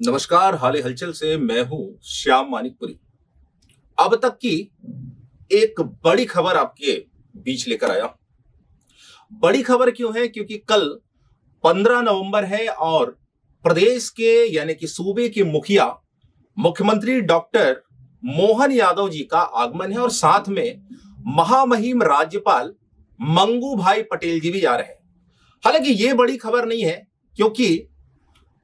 नमस्कार। हाल हलचल से मैं हूं श्याम मानिकपुरी। अब तक की एक बड़ी खबर आपके बीच लेकर आया। बड़ी खबर क्यों है? क्योंकि कल 15 नवंबर है और प्रदेश के यानी कि सूबे के मुखिया मुख्यमंत्री डॉक्टर मोहन यादव जी का आगमन है और साथ में महामहिम राज्यपाल मंगू भाई पटेल जी भी आ रहे हैं। हालांकि ये बड़ी खबर नहीं है, क्योंकि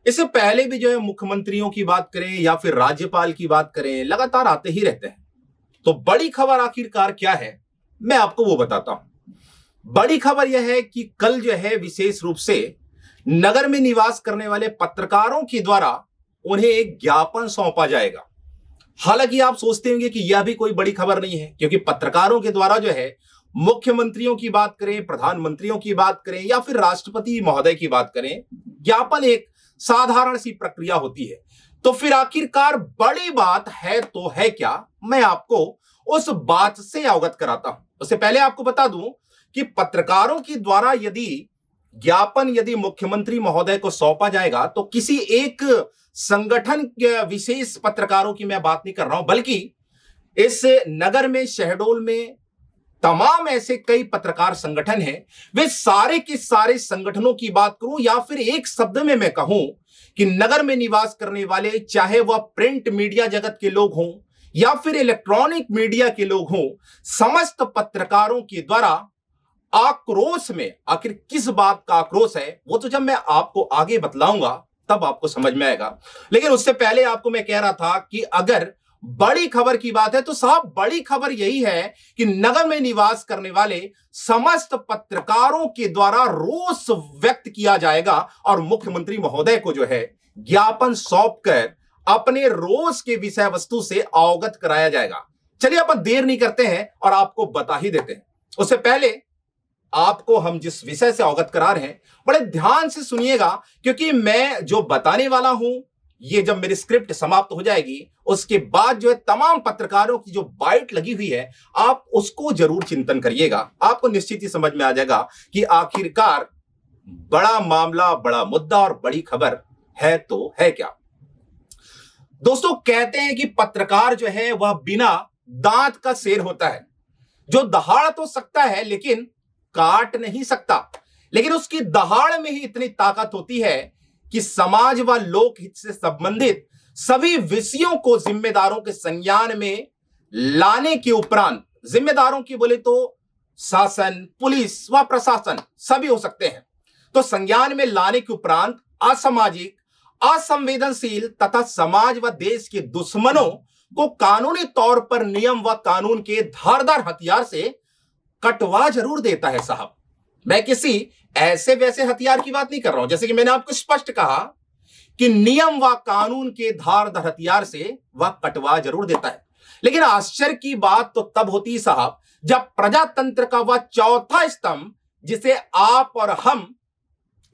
इससे पहले भी जो है मुख्यमंत्रियों की बात करें या फिर राज्यपाल की बात करें, लगातार आते ही रहते हैं। तो बड़ी खबर आखिरकार क्या है, मैं आपको वो बताता हूं। बड़ी खबर यह है कि कल जो है विशेष रूप से नगर में निवास करने वाले पत्रकारों के द्वारा उन्हें एक ज्ञापन सौंपा जाएगा। हालांकि आप सोचते होंगे कि यह भी कोई बड़ी खबर नहीं है, क्योंकि पत्रकारों के द्वारा जो है मुख्यमंत्रियों की बात करें, प्रधानमंत्रियों की बात करें या फिर राष्ट्रपति महोदय की बात करें, ज्ञापन एक साधारण सी प्रक्रिया होती है। तो फिर आखिरकार बड़ी बात है तो है क्या, मैं आपको उस बात से अवगत कराता हूं। उससे पहले आपको बता दूं कि पत्रकारों के द्वारा यदि मुख्यमंत्री महोदय को सौंपा जाएगा तो किसी एक संगठन के विशेष पत्रकारों की मैं बात नहीं कर रहा हूं, बल्कि इस नगर में, शहडोल में तमाम ऐसे कई पत्रकार संगठन हैं। वे सारे के सारे संगठनों की बात करूं या फिर एक शब्द में मैं कहूं कि नगर में निवास करने वाले, चाहे वह प्रिंट मीडिया जगत के लोग हों या फिर इलेक्ट्रॉनिक मीडिया के लोग हों, समस्त पत्रकारों के द्वारा आक्रोश में, आखिर किस बात का आक्रोश है वो तो जब मैं आपको आगे बतलाऊंगा तब आपको समझ में आएगा। लेकिन उससे पहले आपको मैं कह रहा था कि अगर बड़ी खबर की बात है तो साहब बड़ी खबर यही है कि नगर में निवास करने वाले समस्त पत्रकारों के द्वारा रोष व्यक्त किया जाएगा और मुख्यमंत्री महोदय को जो है ज्ञापन सौंपकर अपने रोष के विषय वस्तु से अवगत कराया जाएगा। चलिए अपन देर नहीं करते हैं और आपको बता ही देते हैं। उससे पहले आपको हम जिस विषय से अवगत करा रहे हैं, बड़े ध्यान से सुनिएगा, क्योंकि मैं जो बताने वाला हूं ये जब मेरी स्क्रिप्ट समाप्त हो जाएगी उसके बाद जो है तमाम पत्रकारों की जो बाइट लगी हुई है आप उसको जरूर चिंतन करिएगा। आपको निश्चित ही समझ में आ जाएगा कि आखिरकार बड़ा मामला, बड़ा मुद्दा और बड़ी खबर है तो है क्या। दोस्तों, कहते हैं कि पत्रकार जो है वह बिना दांत का शेर होता है, जो दहाड़ तो सकता है लेकिन काट नहीं सकता। लेकिन उसकी दहाड़ में ही इतनी ताकत होती है कि समाज व लोकहित से संबंधित सभी विषयों को जिम्मेदारों के संज्ञान में लाने के उपरांत, जिम्मेदारों की बोले तो शासन, पुलिस व प्रशासन सभी हो सकते हैं, तो संज्ञान में लाने के उपरांत असामाजिक, असंवेदनशील तथा समाज व देश के दुश्मनों को कानूनी तौर पर नियम व कानून के धारदार हथियार से कटवा जरूर देता है साहब। मैं किसी ऐसे वैसे हथियार की बात नहीं कर रहा हूं, जैसे कि मैंने आपको स्पष्ट कहा कि नियम व कानून के धारदार हथियार से वह कटवा जरूर देता है। लेकिन आश्चर्य की बात तो तब होती साहब जब प्रजातंत्र का वह चौथा स्तंभ, जिसे आप और हम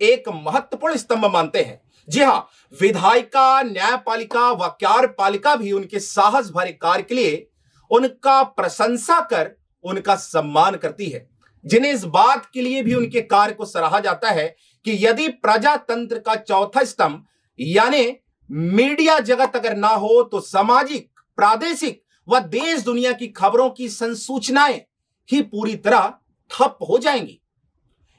एक महत्वपूर्ण स्तंभ मानते हैं, जी हां, विधायिका, न्यायपालिका व कार्यपालिका भी उनके साहस भरे कार्य के लिए उनका प्रशंसा कर उनका सम्मान करती है, जिन्हें इस बात के लिए भी उनके कार्य को सराहा जाता है कि यदि प्रजातंत्र का चौथा स्तंभ यानी मीडिया जगत अगर ना हो तो सामाजिक, प्रादेशिक व देश दुनिया की खबरों की संसूचनाएं ही पूरी तरह ठप हो जाएंगी।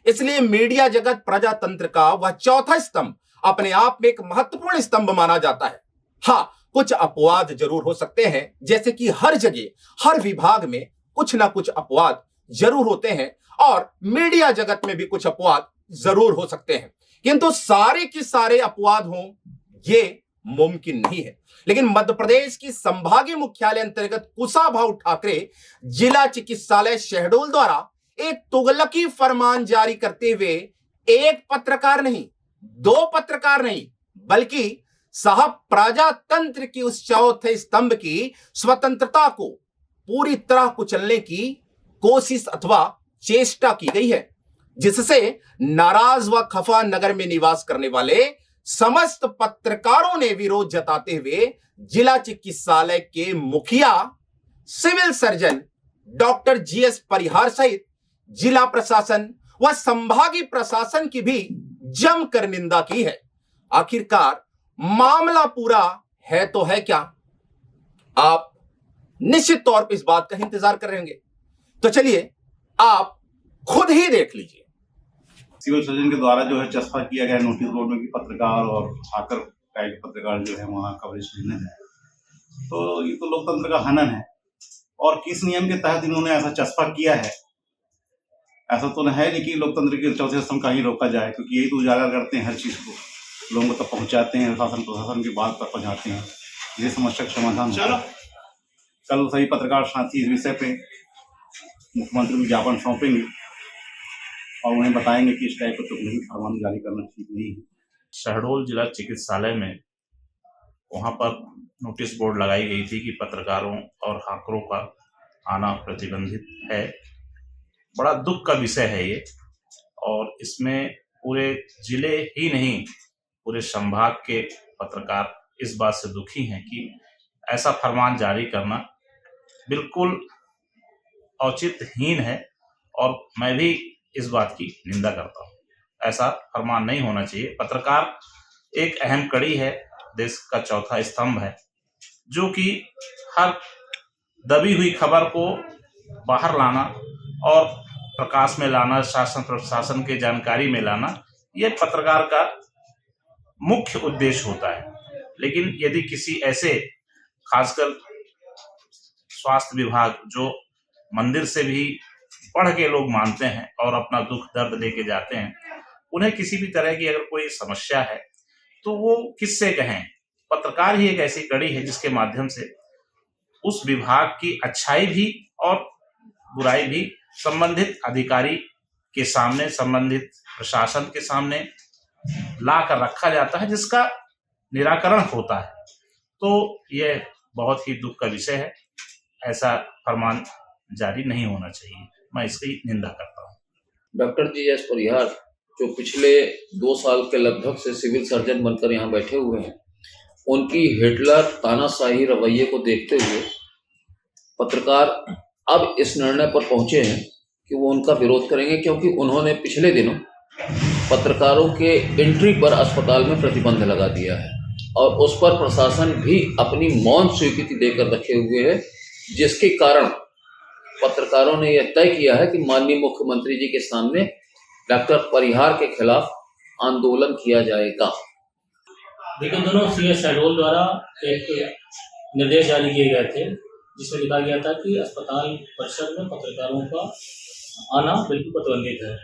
इसलिए मीडिया जगत प्रजातंत्र का वह चौथा स्तंभ अपने आप में एक महत्वपूर्ण स्तंभ माना जाता है। हां, कुछ अपवाद जरूर हो सकते हैं, जैसे कि हर जगह, हर विभाग में कुछ ना कुछ अपवाद जरूर होते हैं और मीडिया जगत में भी कुछ अपवाद जरूर हो सकते हैं, किंतु सारे के सारे अपवाद हों ये मुमकिन नहीं है। लेकिन मध्य प्रदेश की संभागीय मुख्यालय अंतर्गत कुशाभाऊ ठाकरे जिला चिकित्सालय शहडोल द्वारा एक तुगलकी फरमान जारी करते हुए एक पत्रकार नहीं, दो पत्रकार नहीं, बल्कि साहब प्रजातंत्र की उस चौथे स्तंभ की स्वतंत्रता को पूरी तरह कुचलने की कोशिश अथवा चेष्टा की गई है, जिससे नाराज व खफा नगर में निवास करने वाले समस्त पत्रकारों ने विरोध जताते हुए जिला चिकित्सालय के मुखिया, सिविल सर्जन डॉक्टर जीएस परिहार सहित जिला प्रशासन व संभागीय प्रशासन की भी जमकर निंदा की है। आखिरकार मामला पूरा है तो है क्या, आप निश्चित तौर पर इस बात का इंतजार करेंगे। तो चलिए आप खुद ही देख लीजिए। सिविल सर्जन के द्वारा जो है चस्पा किया गया नोटिस बोर्ड में कि पत्रकार और हाकर टाइप पत्रकार जो है वहाँ कवरेज लेने जाए, तो ये तो लोकतंत्र का हनन है। और किस नियम के तहत इन्होंने ऐसा चस्पा किया है, ऐसा तो है नहीं कि लोकतंत्र के चौथे स्तंभ का ही रोका जाए, क्योंकि यही तो उजागर करते हैं हर चीज को, लोगों तक पहुंचाते हैं, शासन प्रशासन की बात पर पहुंचाते हैं। ये समस्या का समाधान चलो कल सभी पत्रकार साथी इस विषय पे मुख्यमंत्री को ज्ञापन सौंपेंगे और उन्हें बताएंगे कि इस टाइप का तुगलकी फरमान जारी करना ठीक नहीं है। शहडोल जिला चिकित्सालय में वहां पर नोटिस बोर्ड लगाई गई थी कि पत्रकारों और हाकरों का आना प्रतिबंधित है। बड़ा दुख का विषय है ये, और इसमें पूरे जिले ही नहीं पूरे संभाग के पत्रकार इस बात से दुखी हैं कि ऐसा फरमान जारी करना बिल्कुल औचित्यहीन है, और मैं भी इस बात की निंदा करता हूँ। ऐसा फरमान नहीं होना चाहिए। पत्रकार एक अहम कड़ी है, देश का चौथा स्तंभ है, जो कि हर दबी हुई खबर को बाहर लाना और प्रकाश में लाना, शासन प्रशासन के जानकारी में लाना, यह पत्रकार का मुख्य उद्देश्य होता है। लेकिन यदि किसी ऐसे, खासकर स्वास्थ्य विभाग जो मंदिर से भी पढ़ के लोग मानते हैं और अपना दुख दर्द लेके जाते हैं, उन्हें किसी भी तरह की अगर कोई समस्या है तो वो किससे कहें। पत्रकार ही एक ऐसी कड़ी है जिसके माध्यम से उस विभाग की अच्छाई भी और बुराई भी संबंधित अधिकारी के सामने, संबंधित प्रशासन के सामने ला कर रखा जाता है, जिसका निराकरण होता है। तो यह बहुत ही दुख का विषय है। ऐसा फरमान जारी नहीं होना चाहिए, मैं इसकी निंदा करता हूँ। डॉक्टर GS परिहार जो पिछले 2 साल के लगभग से सिविल सर्जन बनकर यहाँ बैठे हुए हैं, उनकी हिटलर तानाशाही रवैये को देखते हुए पत्रकार अब इस निर्णय पर पहुंचे हैं कि वो उनका विरोध करेंगे, क्योंकि उन्होंने पिछले दिनों पत्रकारों के एंट्री पर अस्पताल में प्रतिबंध लगा दिया है और उस पर प्रशासन भी अपनी मौन स्वीकृति देकर रखे हुए है, जिसके कारण पत्रकारों ने यह तय किया है कि माननीय मुख्यमंत्री जी के सामने डॉक्टर परिहार के खिलाफ आंदोलन किया जाएगा। देखिए, दोनों CS शहडोल द्वारा एक निर्देश जारी किए गए थे, जिसमें लिखा गया था कि अस्पताल परिसर में पत्रकारों का आना बिल्कुल प्रतिबंधित है,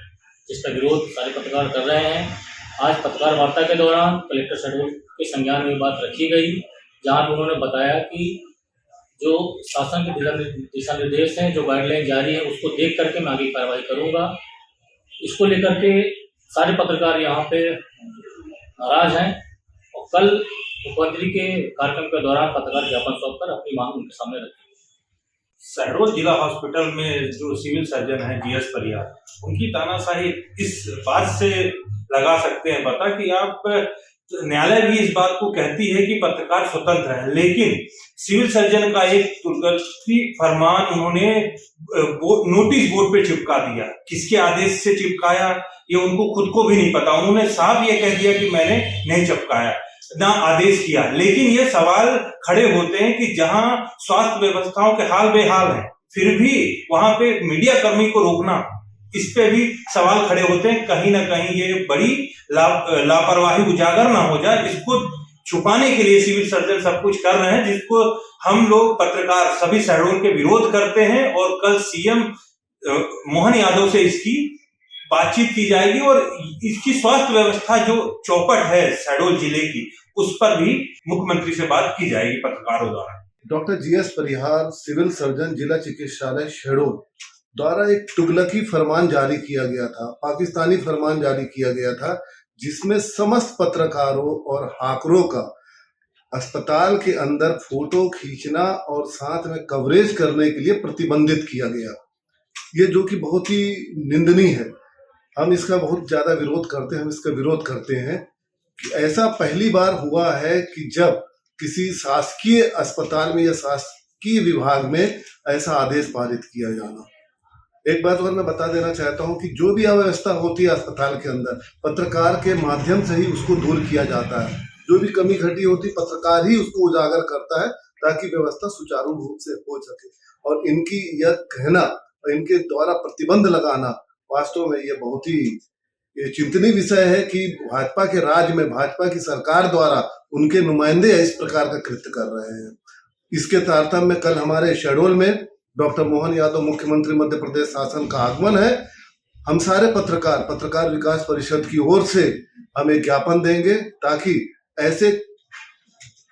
जिसका विरोध सारे पत्रकार कर रहे हैं। आज पत्रकार वार्ता के दौरान कलेक्टर शहडोल के संज्ञान में बात रखी गई, जहां पर उन्होंने बताया कि जो शासन के दिशा निर्देश हैं, जो गाइडलाइन जारी है, उसको देख करके मैं आगे कार्रवाई करूंगा। इसको लेकर के सारे पत्रकार यहाँ पे नाराज हैं और कल मुख्यमंत्री के कार्यक्रम के दौरान पत्रकार ज्ञापन सौंपकर अपनी मांग उनके सामने रखेंगे। शहडोल जिला हॉस्पिटल में जो सिविल सर्जन है GS परिहार, उनकी तानाशाही इस बात से लगा सकते हैं पता कि आप, न्यायालय भी इस बात को कहती है कि पत्रकार स्वतंत्र है, लेकिन सिविल सर्जन का एक तुर्की फरमान उन्होंने नोटिस बोर्ड पे चिपका दिया। किसके आदेश से चिपकाया ये उनको खुद को भी नहीं पता। उन्होंने साफ ये कह दिया कि मैंने नहीं चिपकाया, ना आदेश किया। लेकिन ये सवाल खड़े होते हैं कि जहां स्वास्थ्य व्यवस्थाओं के हाल बेहाल है, फिर भी वहां पे मीडिया कर्मी को रोकना, इस पे भी सवाल खड़े होते हैं। कहीं ना कहीं ये बड़ी लापरवाही उजागर ना हो जाए, इसको छुपाने के लिए सिविल सर्जन सब कुछ कर रहे हैं, जिसको हम लोग पत्रकार सभी शहडोल के विरोध करते हैं। और कल CM मोहन यादव से इसकी बातचीत की जाएगी और इसकी स्वास्थ्य व्यवस्था जो चौपट है शहडोल जिले की, उस पर भी मुख्यमंत्री से बात की जाएगी पत्रकारों द्वारा। डॉक्टर GS परिहार सिविल सर्जन जिला चिकित्सालय शहडोल द्वारा एक तुगलकी फरमान जारी किया गया था, पाकिस्तानी फरमान जारी किया गया था, जिसमें समस्त पत्रकारों और हाकरों का अस्पताल के अंदर फोटो खींचना और साथ में कवरेज करने के लिए प्रतिबंधित किया गया। ये जो कि बहुत ही निंदनीय है। हम इसका बहुत ज्यादा विरोध करते हैं। हम इसका विरोध करते हैं कि ऐसा पहली बार हुआ है कि जब किसी शासकीय अस्पताल में या शासकीय विभाग में ऐसा आदेश पारित किया जाना। एक बात और मैं बता देना चाहता हूं कि जो भी अव्यवस्था होती है अस्पताल के अंदर, पत्रकार के माध्यम से ही उसको दूर किया जाता है। जो भी कमी घटी होती पत्रकार ही उसको उजागर करता है ताकि व्यवस्था सुचारू रूप से हो सके। और इनकी यह कहना और इनके द्वारा प्रतिबंध लगाना वास्तव में ये बहुत ही चिंतनीय विषय है कि भाजपा के राज में भाजपा की सरकार द्वारा उनके नुमाइंदे इस प्रकार का कृत्य कर रहे हैं। इसके तारतम्य में कल हमारे शहडोल में डॉक्टर मोहन यादव मुख्यमंत्री मध्य प्रदेश शासन का आगमन है। हम सारे पत्रकार विकास परिषद की ओर से हम एक ज्ञापन देंगे ताकि ऐसे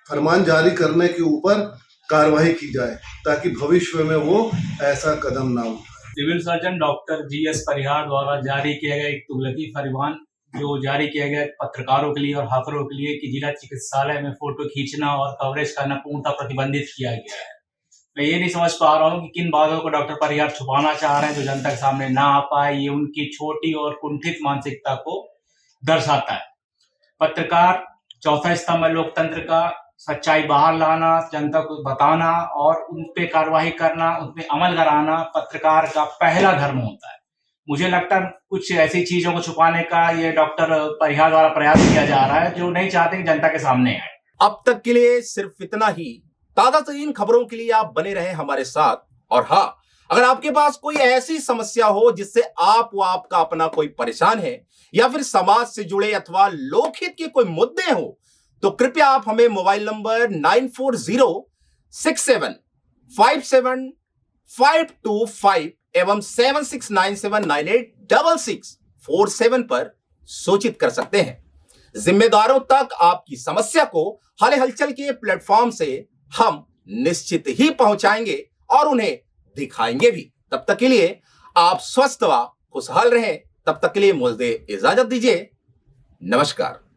फरमान जारी करने के ऊपर कार्रवाई की जाए ताकि भविष्य में वो ऐसा कदम ना उठाए। सिविल सर्जन डॉक्टर जीएस परिहार द्वारा जारी किया गया एक तुगलकी फरमान जो जारी किया गया पत्रकारों के लिए और हाकरों के लिए कि जिला चिकित्सालय में फोटो खींचना और कवरेज करना पूर्णतः प्रतिबंधित किया गया है। मैं ये नहीं समझ पा रहा हूँ कि किन बातों को डॉक्टर परिहार छुपाना चाह रहे हैं जो जनता के सामने ना आ पाए। ये उनकी छोटी और कुंठित मानसिकता को दर्शाता है। पत्रकार चौथा स्तंभ है लोकतंत्र का। सच्चाई बाहर लाना, जनता को बताना और उन पे कार्रवाई करना, उन पे अमल कराना पत्रकार का पहला धर्म होता है। मुझे लगता है कुछ ऐसी चीजों को छुपाने का ये डॉक्टर परिहार द्वारा प्रयास किया जा रहा है जो नहीं चाहते कि जनता के सामने आए। अब तक के लिए सिर्फ इतना ही। ताजा तरीन खबरों के लिए आप बने रहें हमारे साथ। और हाँ, अगर आपके पास कोई ऐसी समस्या हो जिससे आप व आपका अपना कोई परेशान है या फिर समाज से जुड़े अथवा लोकहित के कोई मुद्दे हो तो कृपया आप हमें मोबाइल नंबर 9406757525 एवं 7697986647 पर सूचित कर सकते हैं। जिम्मेदारों तक आपकी समस्या को हाल हलचल के प्लेटफॉर्म से हम निश्चित ही पहुंचाएंगे और उन्हें दिखाएंगे भी। तब तक के लिए आप स्वस्थ व खुशहाल रहें। तब तक के लिए मुझे इजाजत दीजिए। नमस्कार।